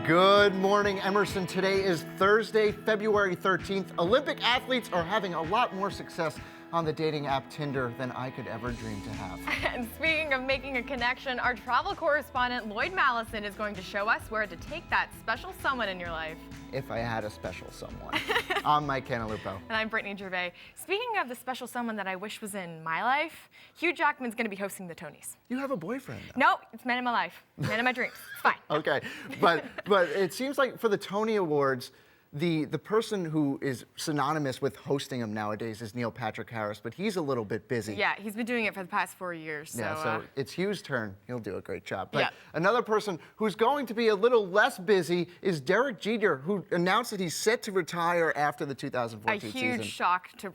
Good morning, Emerson. Today is Thursday, February 13th. Olympic athletes are having a lot more success on the dating app Tinder than I could ever dream to have. And speaking of making a connection, our travel correspondent Lloyd Mallison is going to show us where to take that special someone in your life. If I had a special someone. I'm Mike Canalupo. And I'm Brittany Gervais. Speaking of the special someone that I wish was in my life, Hugh Jackman's going to be hosting the Tonys. You have a boyfriend, though. No, it's man in my life. Man in my dreams. It's fine. Okay, but it seems like for the Tony Awards, the person who is synonymous with hosting them nowadays is Neil Patrick Harris, but he's a little bit busy. Yeah, he's been doing it for the past 4 years. Yeah, so it's Hugh's turn. He'll do a great job. But yeah. Another person who's going to be a little less busy is Derek Jeter, who announced that he's set to retire after the 2014 season. A huge shock to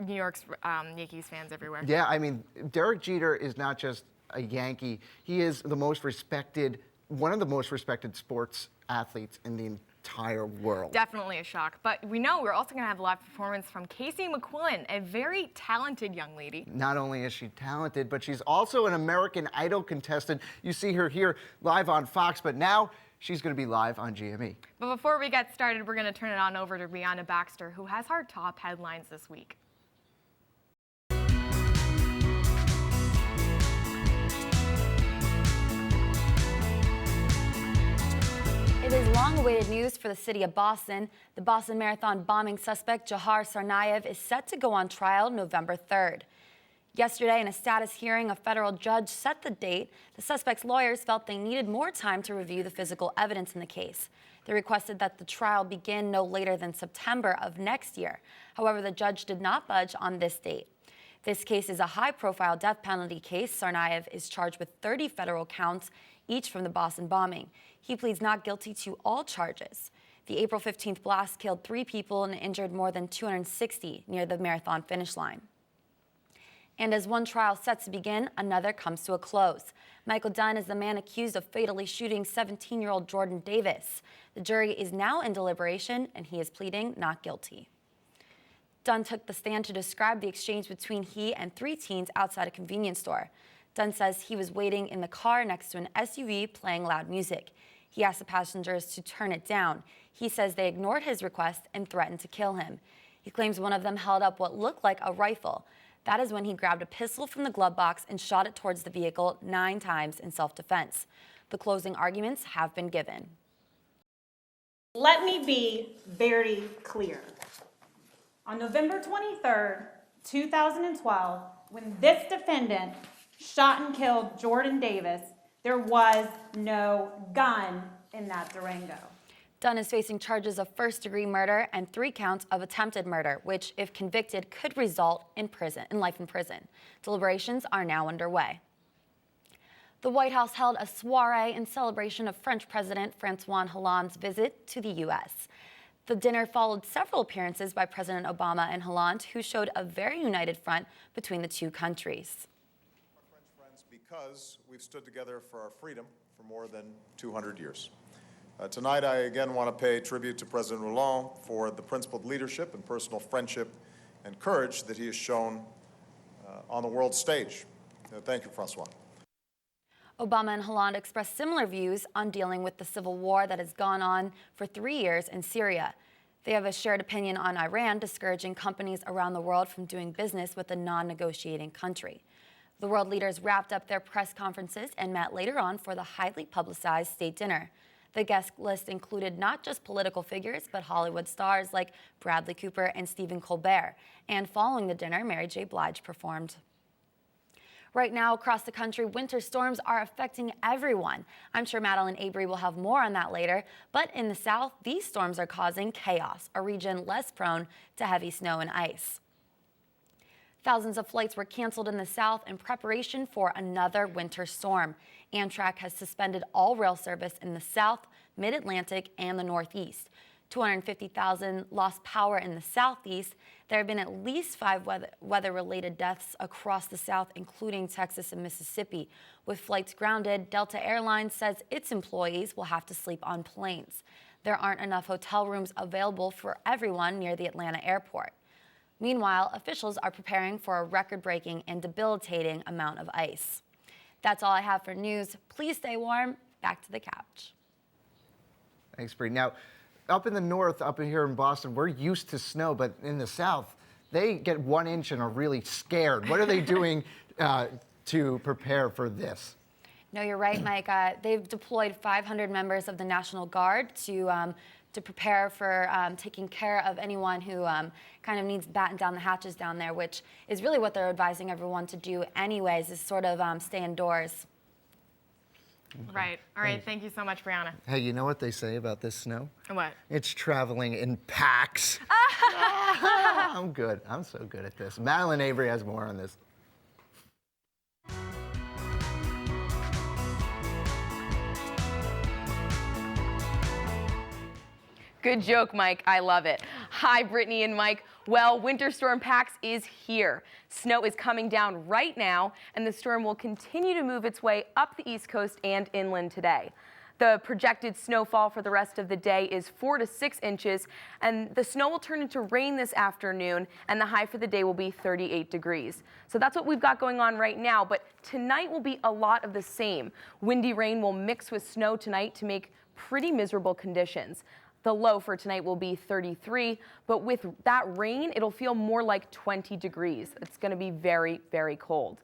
New York's Yankees fans everywhere. Yeah, I mean, Derek Jeter is not just a Yankee. He is the most respected, one of the most respected sports athletes in the entire world. Definitely a shock. But we know we're also going to have a live performance from Casey McQuillen, a very talented young lady. Not only is she talented, but she's also an American Idol contestant. You see her here live on Fox, but now she's going to be live on GME. But before we get started, we're going to turn it on over to Brianna Baxter, who has our top headlines this week. It is long-awaited news for the city of Boston. The Boston Marathon bombing suspect Jahar Tsarnaev is set to go on trial November 3rd. Yesterday, in a status hearing, a federal judge set the date. The suspect's lawyers felt they needed more time to review the physical evidence in the case. They requested that the trial begin no later than September of next year. However, the judge did not budge on this date. This case is a high-profile death penalty case. Tsarnaev is charged with 30 federal counts, each from the Boston bombing. He pleads not guilty to all charges. The April 15th blast killed 3 people and injured more than 260 near the marathon finish line. And as one trial sets to begin, another comes to a close. Michael Dunn is the man accused of fatally shooting 17-year-old Jordan Davis. The jury is now in deliberation, and he is pleading not guilty. Dunn took the stand to describe the exchange between he and 3 teens outside a convenience store. Dunn says he was waiting in the car next to an SUV playing loud music. He asked the passengers to turn it down. He says they ignored his request and threatened to kill him. He claims one of them held up what looked like a rifle. That is when he grabbed a pistol from the glove box and shot it towards the vehicle 9 times in self-defense. The closing arguments have been given. Let me be very clear. On November 23rd, 2012, when this defendant shot and killed Jordan Davis, there was no gun in that Durango. Dunn is facing charges of first-degree murder and 3 counts of attempted murder, which, if convicted, could result in life in prison. Deliberations are now underway. The White House held a soiree in celebration of French President Francois Hollande's visit to the U.S. The dinner followed several appearances by President Obama and Hollande, who showed a very united front between the 2 countries. Because we've stood together for our freedom for more than 200 years. Tonight, I again want to pay tribute to President Hollande for the principled leadership and personal friendship and courage that he has shown on the world stage. Thank you, Francois. Obama and Hollande expressed similar views on dealing with the civil war that has gone on for 3 years in Syria. They have a shared opinion on Iran, discouraging companies around the world from doing business with a non-negotiating country. The world leaders wrapped up their press conferences and met later on for the highly publicized state dinner. The guest list included not just political figures, but Hollywood stars like Bradley Cooper and Stephen Colbert. And following the dinner, Mary J. Blige performed. Right now, across the country, winter storms are affecting everyone. I'm sure Madeline Avery will have more on that later. But in the south, these storms are causing chaos, a region less prone to heavy snow and ice. Thousands of flights were canceled in the south in preparation for another winter storm. Amtrak has suspended all rail service in the south, mid-Atlantic, and the northeast. 250,000 lost power in the southeast. There have been at least 5 weather-related deaths across the south, including Texas and Mississippi. With flights grounded, Delta Airlines says its employees will have to sleep on planes. There aren't enough hotel rooms available for everyone near the Atlanta airport. Meanwhile, officials are preparing for a record-breaking and debilitating amount of ice. That's all I have for news. Please stay warm. Back to the couch. Thanks, Bree. Now, up in the north, up in here in Boston, we're used to snow, but in the south, they get 1 inch and are really scared. What are they doing to prepare for this? No, you're right, Mike. They've deployed 500 members of the National Guard to prepare for taking care of anyone who kind of needs to batten down the hatches down there, which is really what they're advising everyone to do anyways, is sort of stay indoors. Right. All right. Thank you so much, Brianna. Hey, you know what they say about this snow? What? It's traveling in packs. I'm good. I'm so good at this. Madeline Avery has more on this. Good joke, Mike. I love it. Hi, Brittany and Mike. Well, Winter Storm Pax is here. Snow is coming down right now, and the storm will continue to move its way up the East Coast and inland today. The projected snowfall for the rest of the day is 4 to 6 inches, and the snow will turn into rain this afternoon, and the high for the day will be 38 degrees. So that's what we've got going on right now, but tonight will be a lot of the same. Windy rain will mix with snow tonight to make pretty miserable conditions. The low for tonight will be 33, but with that rain, it'll feel more like 20 degrees. It's going to be very, very cold.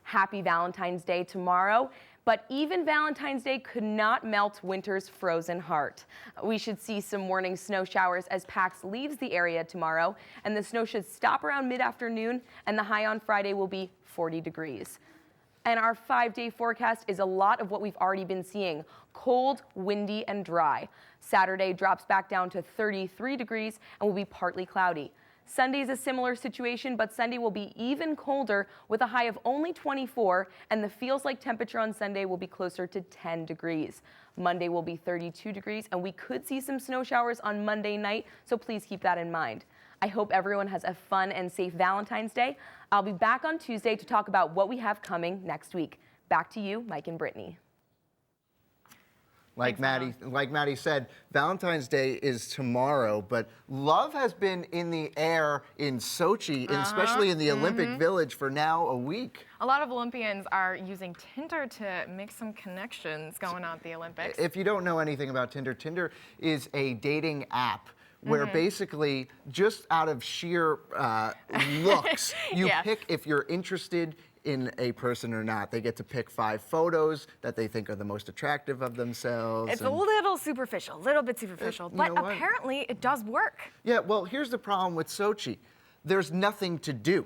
Happy Valentine's Day tomorrow, but even Valentine's Day could not melt winter's frozen heart. We should see some morning snow showers as Pax leaves the area tomorrow, and the snow should stop around mid-afternoon, and the high on Friday will be 40 degrees. And our 5-day forecast is a lot of what we've already been seeing. Cold, windy, and dry. Saturday drops back down to 33 degrees and will be partly cloudy. Sunday is a similar situation, but Sunday will be even colder with a high of only 24, and the feels like temperature on Sunday will be closer to 10 degrees. Monday will be 32 degrees, and we could see some snow showers on Monday night, so please keep that in mind. I hope everyone has a fun and safe Valentine's Day. I'll be back on Tuesday to talk about what we have coming next week. Back to you, Mike and Brittany. Like Maddie said, Valentine's Day is tomorrow, but love has been in the air in Sochi, especially in the Olympic Village, for now a week. A lot of Olympians are using Tinder to make some connections going on at the Olympics. If you don't know anything about Tinder, Tinder is a dating app where basically, just out of sheer looks, you pick if you're interested in a person or not. They get to pick 5 photos that they think are the most attractive of themselves. It's a little superficial, a little bit superficial, but apparently it does work. Yeah, well, here's the problem with Sochi. There's nothing to do.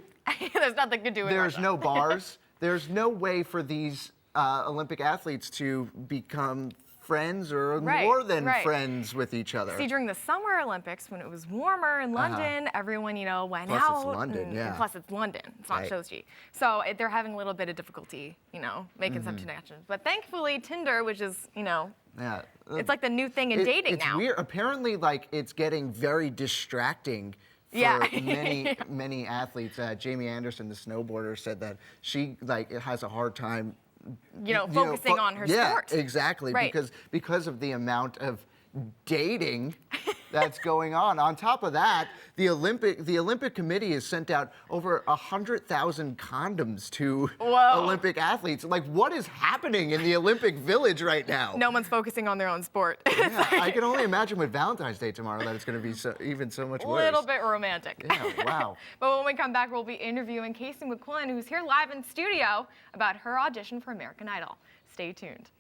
There's nothing to do in There's Russia. no bars. There's no way for these Olympic athletes to become friends or more than friends with each other. See, during the Summer Olympics, when it was warmer in London, everyone, went Plus out. it's London, and plus it's London. It's not Sochi. So they're having a little bit of difficulty, making some connections. But thankfully, Tinder, which is, it's like the new thing in dating now. It's weird. Apparently, it's getting very distracting for many athletes. Jamie Anderson, the snowboarder, said that she has a hard time focusing on her sport. Yeah, exactly. Right. Because of the amount of dating that's going on. On top of that, the Olympic Committee has sent out over 100,000 condoms to Olympic athletes. What is happening in the Olympic Village right now? No one's focusing on their own sport. Yeah, I can only imagine with Valentine's Day tomorrow that it's going to be even so much worse. A little bit romantic. Yeah, wow. But when we come back, we'll be interviewing Casey McQuillen, who's here live in studio, about her audition for American Idol. Stay tuned.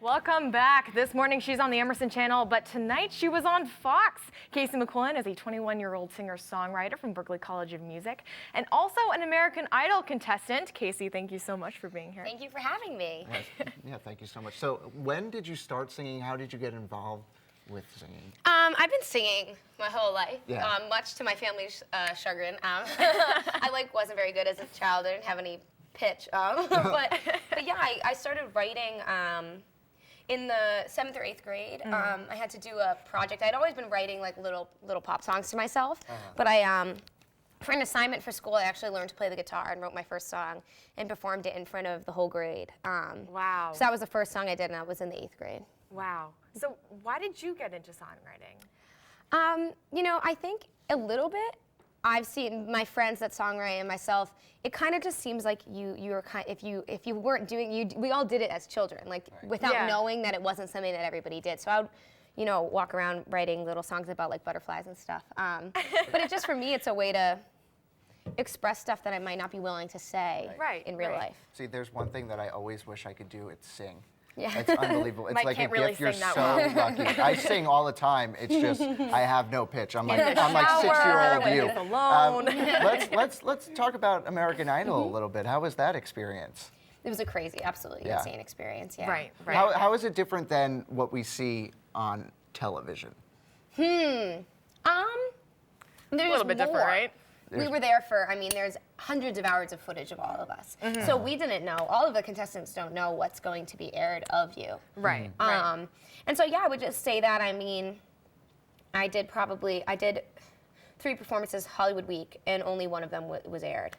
Welcome back. This morning she's on the Emerson channel, but tonight she was on Fox. Casey McQuillen is a 21-year-old singer-songwriter from Berklee College of Music and also an American Idol contestant. Casey, thank you so much for being here. Thank you for having me. Yeah, thank you so much. So when did you start singing? How did you get involved with singing? I've been singing my whole life, Yeah. much to my family's chagrin. I wasn't very good as a child. I didn't have any pitch. But yeah, I started writing in the 7th or 8th grade. I had to do a project. I'd always been writing little pop songs to myself, but for an assignment for school, I actually learned to play the guitar and wrote my first song and performed it in front of the whole grade. Wow. So that was the first song I did, and I was in the 8th grade. Wow. So why did you get into songwriting? I think a little bit I've seen my friends that songwrite and myself. It kind of just seems like you were kind. If you weren't doing we all did it as children, like without knowing that it wasn't something that everybody did. So I would, walk around writing little songs about like butterflies and stuff. But it just for me, it's a way to express stuff that I might not be willing to say in real life. See, there's one thing that I always wish I could do. It's sing. Yeah. It's unbelievable. It's Mike like can't a really gift. You're sing that so well. lucky. I sing all the time. It's just I have no pitch. I'm like shower, 6-year-old when you. he's alone. Let's talk about American Idol a little bit. How was that experience? It was a crazy, absolutely insane experience. Yeah. Right. How is it different than what we see on television? There's A little bit different, right? We were there for, there's hundreds of hours of footage of all of us. So we didn't know, all of the contestants don't know what's going to be aired of you. Right. And so, I would just say that, I did 3 performances Hollywood Week, and only one of them was aired.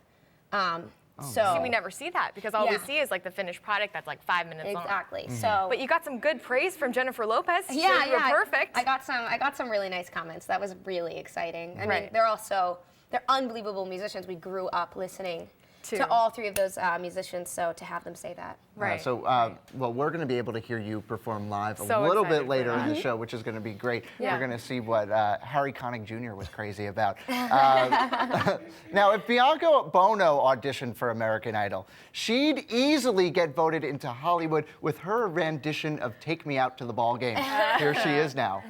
So See, we never see that because all we see is like the finished product that's like 5 minutes long. Exactly. So, But you got some good praise from Jennifer Lopez. She yeah, said you were perfect. I got some really nice comments. That was really exciting. I mean, they're unbelievable musicians. We grew up listening to all 3 of those musicians, so to have them say that. Right. Well, we're going to be able to hear you perform live So a little excited bit for later that. in the show, which is going to be great. Yeah. We're going to see what Harry Connick Jr. was crazy about. Now, if Bianca Bono auditioned for American Idol, she'd easily get voted into Hollywood with her rendition of "Take Me Out to the Ball Game." Here she is now.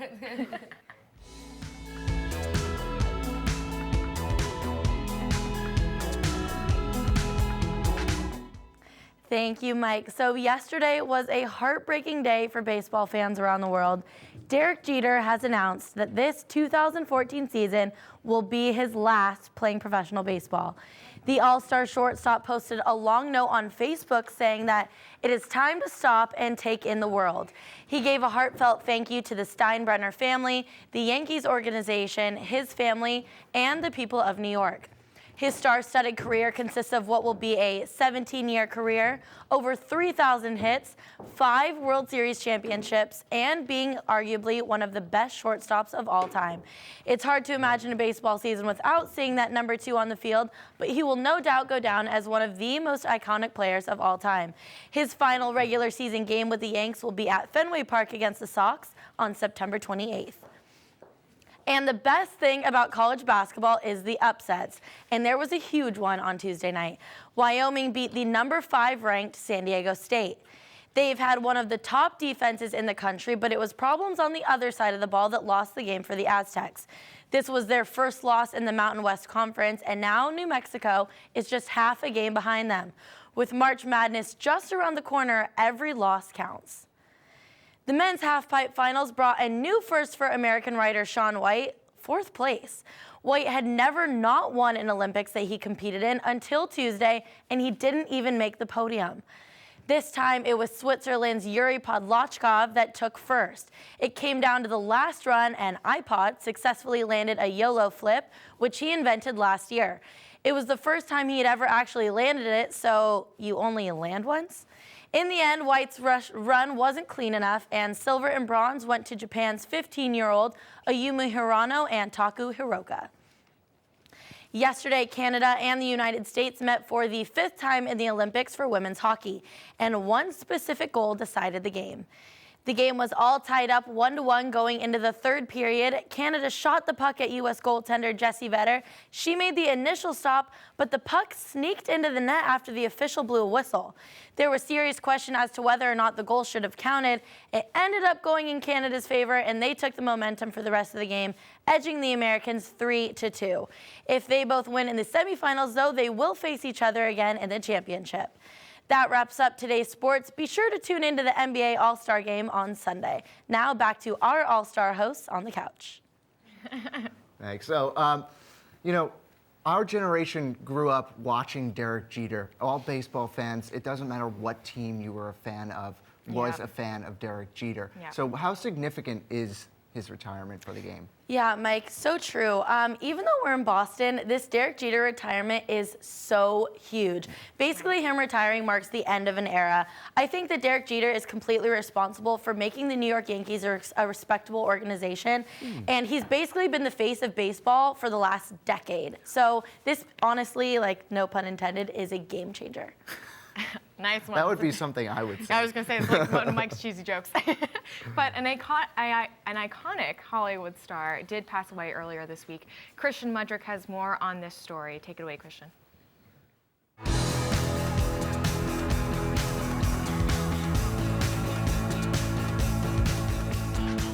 Thank you, Mike. So yesterday was a heartbreaking day for baseball fans around the world. Derek Jeter has announced that this 2014 season will be his last playing professional baseball. The All-Star shortstop posted a long note on Facebook saying that it is time to stop and take in the world. He gave a heartfelt thank you to the Steinbrenner family, the Yankees organization, his family, and the people of New York. His star-studded career consists of what will be a 17-year career, over 3,000 hits, 5 World Series championships, and being arguably one of the best shortstops of all time. It's hard to imagine a baseball season without seeing that number 2 on the field, but he will no doubt go down as one of the most iconic players of all time. His final regular season game with the Yanks will be at Fenway Park against the Sox on September 28th. And the best thing about college basketball is the upsets. And there was a huge one on Tuesday night. Wyoming beat the number 5 ranked San Diego State. They've had one of the top defenses in the country, but it was problems on the other side of the ball that lost the game for the Aztecs. This was their first loss in the Mountain West Conference, and now New Mexico is just half a game behind them. With March Madness just around the corner, every loss counts. The men's halfpipe finals brought a new first for American rider Shaun White, 4th place. White had never not won an Olympics that he competed in until Tuesday, and he didn't even make the podium. This time, it was Switzerland's Yuri Podlochkov that took first. It came down to the last run, and iPod successfully landed a YOLO flip, which he invented last year. It was the first time he had ever actually landed it, so you only land once? In the end, White's run wasn't clean enough, and silver and bronze went to Japan's 15-year-old Ayumu Hirano and Taku Hiroka. Yesterday, Canada and the United States met for the 5th time in the Olympics for women's hockey, and one specific goal decided the game. The game was all tied up 1-1 going into the 3rd period. Canada shot the puck at U.S. goaltender Jessie Vedder. She made the initial stop, but the puck sneaked into the net after the official blew a whistle. There was serious question as to whether or not the goal should have counted. It ended up going in Canada's favor, and they took the momentum for the rest of the game, edging the Americans 3-2. If they both win in the semifinals, though, they will face each other again in the championship. That wraps up today's sports. Be sure to tune into the NBA All-Star Game on Sunday. Now back to our All-Star hosts on the couch. Thanks. So, our generation grew up watching Derek Jeter. All baseball fans, it doesn't matter what team you were a fan of, was a fan of Derek Jeter. Yep. So how significant is his retirement for the game. Yeah, Mike, so true. Even though we're in Boston, this Derek Jeter retirement is so huge. Basically, him retiring marks the end of an era. I think that Derek Jeter is completely responsible for making the New York Yankees a respectable organization, and he's basically been the face of baseball for the last decade. So this, honestly, like no pun intended, is a game changer. Nice one. That would be something I would say. I was going to say, it's like one of Mike's cheesy jokes. But an iconic Hollywood star did pass away earlier this week. Christian Mudrick has more on this story. Take it away, Christian.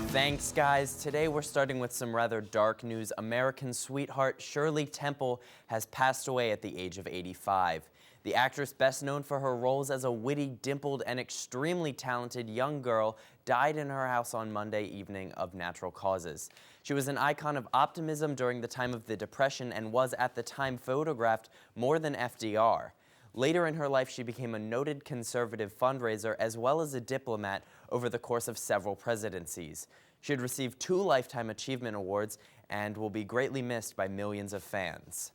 Thanks, guys. Today we're starting with some rather dark news. American sweetheart Shirley Temple has passed away at the age of 85. The actress, best known for her roles as a witty, dimpled, and extremely talented young girl, died in her house on Monday evening of natural causes. She was an icon of optimism during the time of the Depression and was at the time photographed more than FDR. Later in her life, she became a noted conservative fundraiser as well as a diplomat over the course of several presidencies. She had received 2 Lifetime Achievement Awards and will be greatly missed by millions of fans.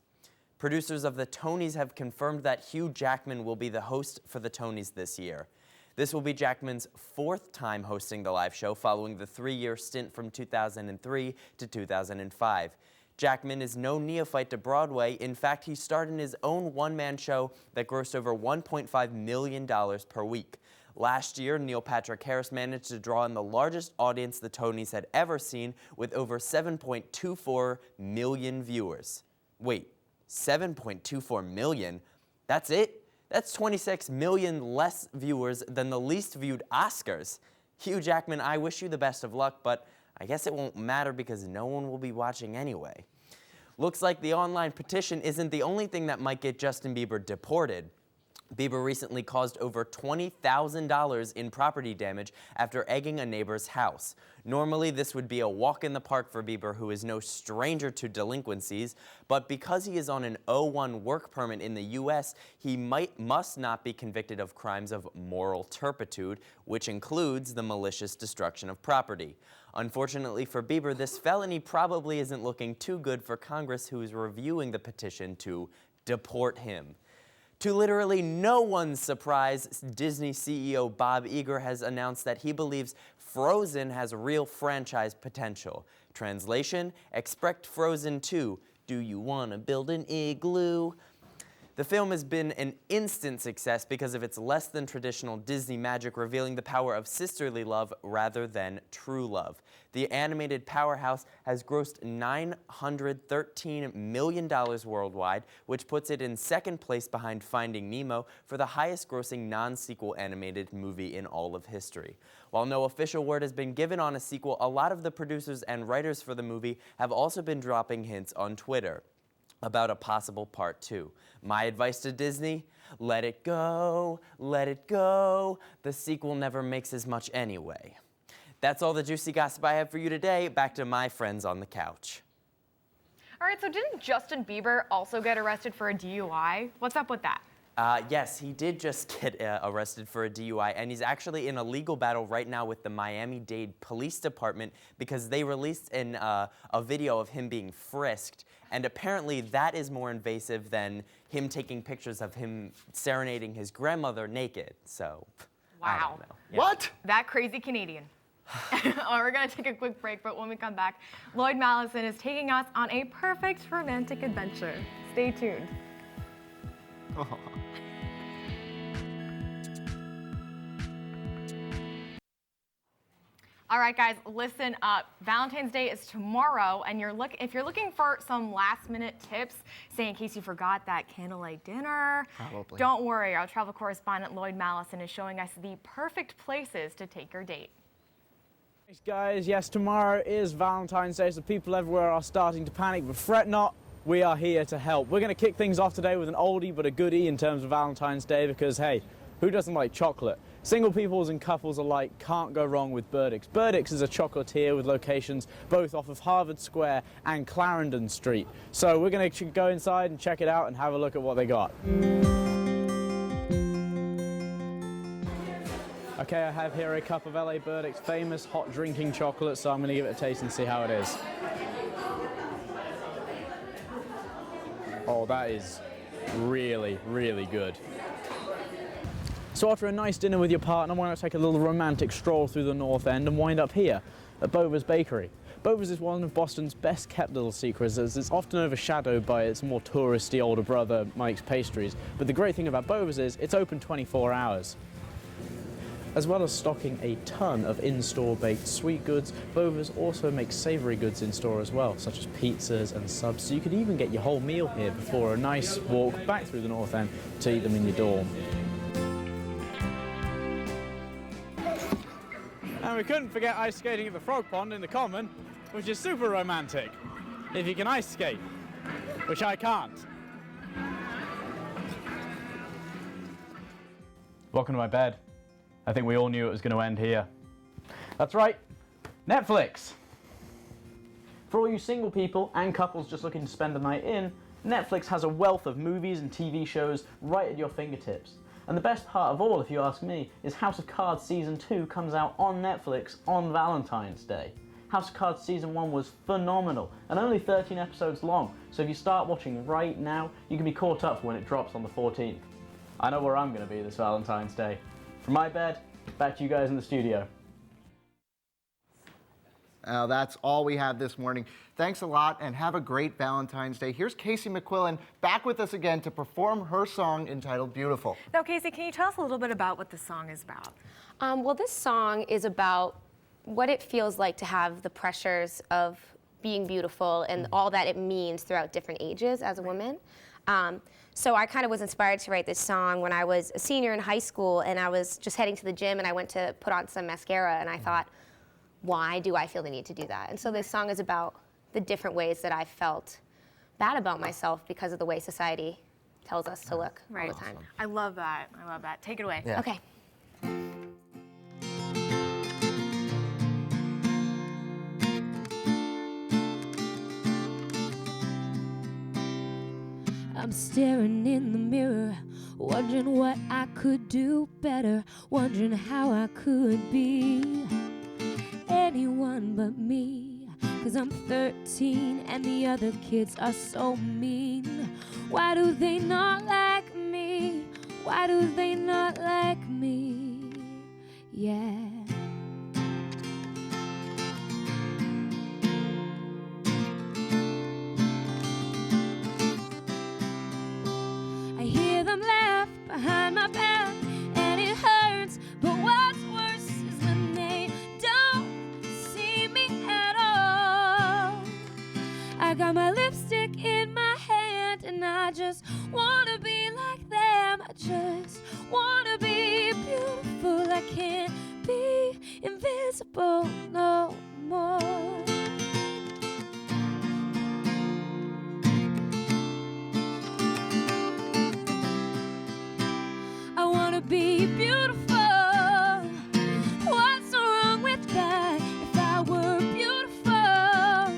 Producers of the Tonys have confirmed that Hugh Jackman will be the host for the Tonys this year. This will be Jackman's 4th time hosting the live show following the 3-year stint from 2003 to 2005. Jackman is no neophyte to Broadway. In fact, he starred in his own one-man show that grossed over $1.5 million per week. Last year, Neil Patrick Harris managed to draw in the largest audience the Tonys had ever seen with over 7.24 million viewers. Wait. 7.24 million? That's it? That's 26 million less viewers than the least viewed Oscars. Hugh Jackman, I wish you the best of luck, but I guess it won't matter because no one will be watching anyway. Looks like the online petition isn't the only thing that might get Justin Bieber deported. Bieber recently caused over $20,000 in property damage after egging a neighbor's house. Normally, this would be a walk in the park for Bieber, who is no stranger to delinquencies, but because he is on an O-1 work permit in the U.S., he must not be convicted of crimes of moral turpitude, which includes the malicious destruction of property. Unfortunately for Bieber, this felony probably isn't looking too good for Congress, who is reviewing the petition to deport him. To literally no one's surprise, Disney CEO Bob Iger has announced that he believes Frozen has real franchise potential. Translation, expect Frozen 2. Do you want to build an igloo? The film has been an instant success because of its less than traditional Disney magic, revealing the power of sisterly love rather than true love. The animated powerhouse has grossed $913 million worldwide, which puts it in 2nd place behind Finding Nemo for the highest grossing non-sequel animated movie in all of history. While no official word has been given on a sequel, a lot of the producers and writers for the movie have also been dropping hints on Twitter about a possible part 2. My advice to Disney, let it go, let it go. The sequel never makes as much anyway. That's all the juicy gossip I have for you today. Back to my friends on the couch. All right, so didn't Justin Bieber also get arrested for a DUI? What's up with that? Yes, he did just get arrested for a DUI, and he's actually in a legal battle right now with the Miami-Dade Police Department because they released a video of him being frisked, and apparently that is more invasive than him taking pictures of him serenading his grandmother naked. So, wow. I don't know. Yeah. What? That crazy Canadian. We're going to take a quick break, but when we come back, Lloyd Mallison is taking us on a perfect romantic adventure. Stay tuned. Oh. All right, guys, listen up. Valentine's Day is tomorrow, and if you're looking for some last-minute tips, say in case you forgot that candlelight dinner, Probably. Don't worry. Our travel correspondent Lloyd Mallison is showing us the perfect places to take your date. Thanks, guys. Yes, tomorrow is Valentine's Day, so people everywhere are starting to panic, but fret not. We are here to help. We're going to kick things off today with an oldie but a goodie in terms of Valentine's Day because, hey, who doesn't like chocolate? Single peoples and couples alike can't go wrong with Burdix. Burdix is a chocolatier with locations both off of Harvard Square and Clarendon Street. So we're going to go inside and check it out and have a look at what they got. Okay, I have here a cup of LA Burdic's famous hot drinking chocolate, so I'm going to give it a taste and see how it is. Oh, that is really, really good. So after a nice dinner with your partner, why not take a little romantic stroll through the North End and wind up here at Bova's Bakery. Bova's is one of Boston's best kept little secrets, as it's often overshadowed by its more touristy older brother, Mike's Pastries. But the great thing about Bova's is it's open 24 hours. As well as stocking a ton of in-store baked sweet goods, Bova's also makes savoury goods in-store as well, such as pizzas and subs, so you could even get your whole meal here before a nice walk back through the North End to eat them in your dorm. And we couldn't forget ice skating at the Frog Pond in the Common, which is super romantic, if you can ice skate, which I can't. Welcome to my bed. I think we all knew it was going to end here. That's right, Netflix. For all you single people and couples just looking to spend the night in, Netflix has a wealth of movies and TV shows right at your fingertips. And the best part of all, if you ask me, is House of Cards Season 2 comes out on Netflix on Valentine's Day. House of Cards Season 1 was phenomenal and only 13 episodes long, so if you start watching right now, you can be caught up for when it drops on the 14th. I know where I'm going to be this Valentine's Day. From my bed, back to you guys in the studio. That's all we have this morning. Thanks a lot and have a great Valentine's Day. Here's Casey McQuillen back with us again to perform her song entitled Beautiful. Now, Casey, can you tell us a little bit about what the song is about? Well, this song is about what it feels like to have the pressures of being beautiful and all that it means throughout different ages as a woman. So I kind of was inspired to write this song when I was a senior in high school, and I was just heading to the gym and I went to put on some mascara, and I thought, why do I feel the need to do that? And so this song is about the different ways that I felt bad about myself because of the way society tells us to look all the time. I love that. I love that. Take it away. Yeah. Okay. I'm staring in the mirror, wondering what I could do better, wondering how I could be anyone but me. 'Cause I'm 13 and the other kids are so mean. Why do they not like me? Why do they not like me? Yeah. I hear them laugh behind my back and it hurts, but what's worse is when they don't see me at all. I got my lipstick in my hand and I just wanna be like them. I just wanna be beautiful. I can't be invisible no more. I wanna be beautiful. What's so wrong with that? If I were beautiful,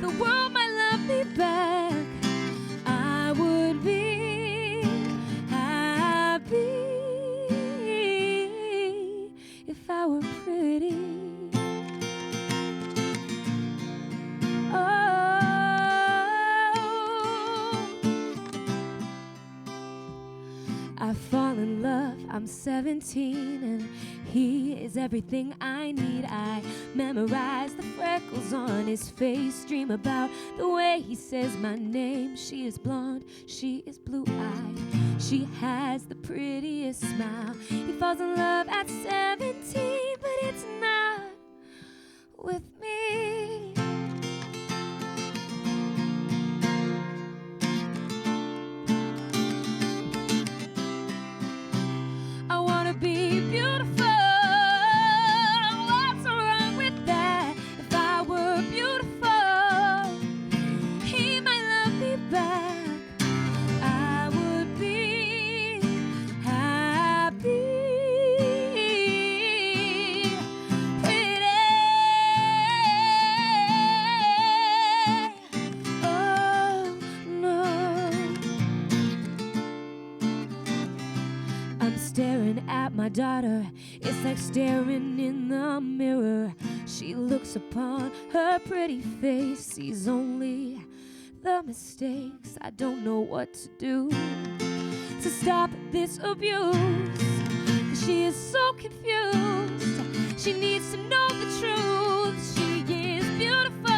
the world might love me back. I would be happy if I were pretty. Oh. I fall in love, I'm 17 and he is everything I need. I memorize the freckles on his face, dream about the way he says my name. She is blonde, she is blue-eyed, she has the prettiest smile. He falls in love at 17, but it's not with me. I wanna be beautiful. What's wrong with that? If I were beautiful, he might love me back. I would be happy, pretty. Staring at my daughter, it's like staring in the mirror. She looks upon her pretty face, sees only the mistakes. I don't know what to do to stop this abuse, 'cause she is so confused. She needs to know the truth. She is beautiful.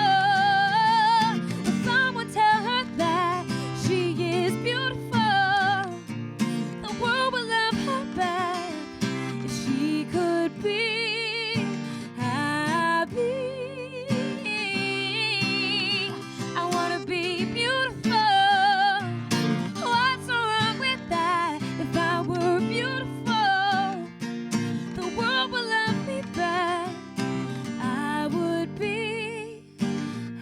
Will someone tell her that she is beautiful? The world will love her back if she could be happy. I wanna be beautiful. What's wrong with that? If I were beautiful, the world will love me back. I would be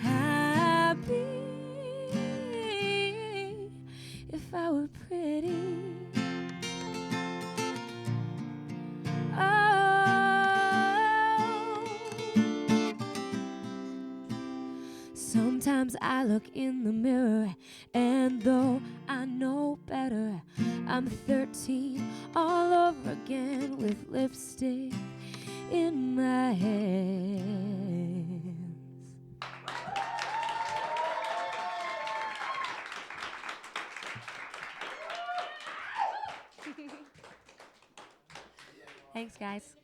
happy if I were pretty. Sometimes I look in the mirror, and though I know better, I'm 13 all over again with lipstick in my hands. Thanks, guys.